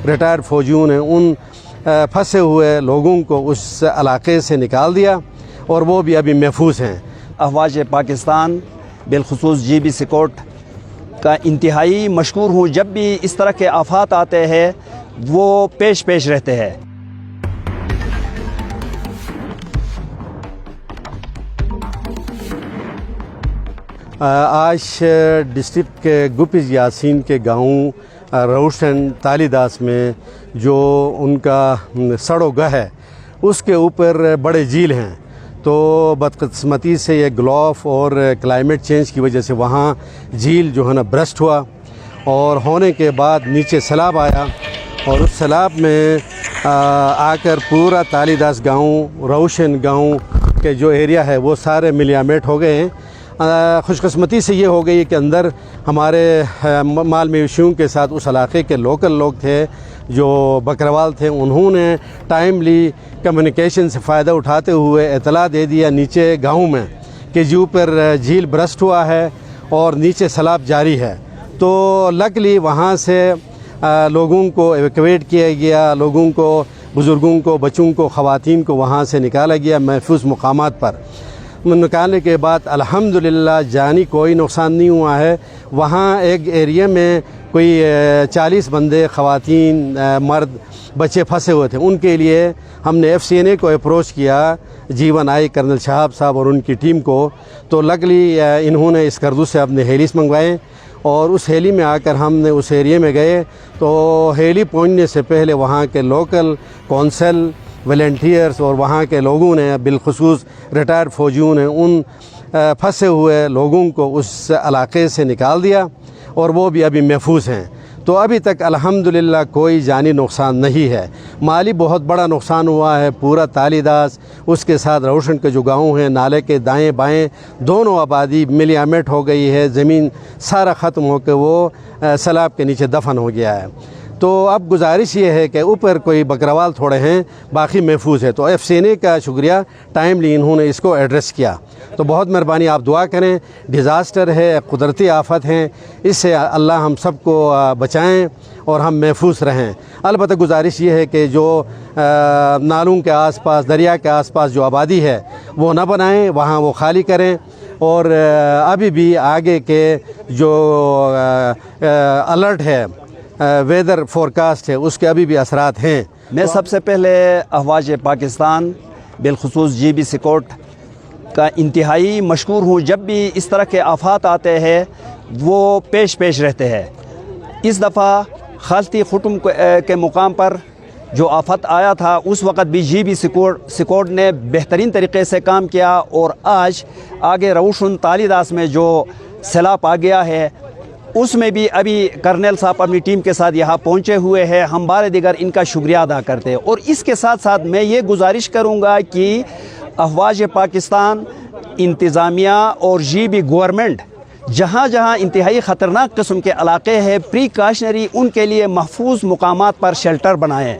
Retired فوجیوں نے ان پھنسے ہوئے لوگوں کو اس علاقے سے نکال دیا اور وہ بھی ابھی محفوظ ہیں۔ افواج پاکستان بالخصوص جی بی سکوٹ کا انتہائی مشکور ہوں، جب بھی اس طرح کے آفات آتے ہیں وہ پیش رہتے ہیں۔ آج ڈسٹرکٹ کے گپز یاسین کے گاؤں روشن تالیداس میں جو ان کا سڑ و گہ ہے اس کے اوپر بڑے جھیل ہیں، تو بدقسمتی سے یہ گلوف اور کلائمیٹ چینج کی وجہ سے وہاں جھیل جو ہے نا برسٹ ہوا، اور ہونے کے بعد نیچے سیلاب آیا، اور اس سیلاب میں آ کر پورا تالیداس گاؤں، روشن گاؤں کے جو ایریا ہے وہ سارے ملیامیٹ ہو گئے ہیں۔ خوش قسمتی سے یہ ہو گئی کہ اندر ہمارے مال مویشیوں کے ساتھ اس علاقے کے لوکل لوگ تھے جو بکروال تھے، انہوں نے ٹائملی کمیونیکیشن سے فائدہ اٹھاتے ہوئے اطلاع دے دیا نیچے گاؤں میں کہ جو پر جھیل برسٹ ہوا ہے اور نیچے سیلاب جاری ہے، تو لکلی وہاں سے لوگوں کو ایویکویٹ کیا گیا، لوگوں کو، بزرگوں کو، بچوں کو، خواتین کو وہاں سے نکالا گیا محفوظ مقامات پر۔ نکالنے کے بعد الحمدللہ جانی کوئی نقصان نہیں ہوا ہے۔ وہاں ایک ایریا میں کوئی 40 بندے، خواتین، مرد، بچے پھنسے ہوئے تھے، ان کے لیے ہم نے FCNA کو اپروچ کیا، جیون آئی کرنل شہاب صاحب اور ان کی ٹیم کو، تو لگلی انہوں نے اسکردو سے اپنے ہیلیز منگوائے، اور اس ہیلی میں آ کر ہم نے اس ایریے میں گئے، تو ہیلی پہنچنے سے پہلے وہاں کے لوکل کونسل، والنٹیئرز اور وہاں کے لوگوں نے، بالخصوص ریٹائرڈ فوجیوں نے ان پھنسے ہوئے لوگوں کو اس علاقے سے نکال دیا، اور وہ بھی ابھی محفوظ ہیں۔ تو ابھی تک الحمدللہ کوئی جانی نقصان نہیں ہے۔ مالی بہت بڑا نقصان ہوا ہے، پورا تالیداس، اس کے ساتھ روشن کے جو گاؤں ہیں، نالے کے دائیں بائیں دونوں آبادی ملیامیٹ ہو گئی ہے، زمین سارا ختم ہو کے وہ سیلاب کے نیچے دفن ہو گیا ہے۔ تو اب گزارش یہ ہے کہ اوپر کوئی بکروال تھوڑے ہیں، باقی محفوظ ہے، تو FCNA کا شکریہ، ٹائملی انہوں نے اس کو ایڈریس کیا۔ تو بہت مہربانی، آپ دعا کریں، ڈیزاسٹر ہے، قدرتی آفت ہیں، اس سے اللہ ہم سب کو بچائیں اور ہم محفوظ رہیں۔ البتہ گزارش یہ ہے کہ جو نالوں کے آس پاس، دریا کے آس پاس جو آبادی ہے وہ نہ بنائیں، وہاں وہ خالی کریں، اور ابھی بھی آگے کے جو الرٹ ہے، ویدر فورکاسٹ ہے، اس کے ابھی بھی اثرات ہیں۔ میں سب سے پہلے افواج پاکستان بالخصوص جی بی سکوٹ کا انتہائی مشکور ہوں، جب بھی اس طرح کے آفات آتے ہیں وہ پیش رہتے ہیں۔ اس دفعہ خالتی خٹم کے مقام پر جو آفت آیا تھا اس وقت بھی جی بی سکوٹ نے بہترین طریقے سے کام کیا، اور آج آگے روشن تالیداس میں جو سیلاب آ گیا ہے اس میں بھی ابھی کرنل صاحب اپنی ٹیم کے ساتھ یہاں پہنچے ہوئے ہیں۔ ہم بار دیگر ان کا شکریہ ادا کرتے ہیں، اور اس کے ساتھ ساتھ میں یہ گزارش کروں گا کہ افواج پاکستان، انتظامیہ اور جی بی گورنمنٹ جہاں انتہائی خطرناک قسم کے علاقے ہیں، پریکاشنری ان کے لیے محفوظ مقامات پر شیلٹر بنائیں۔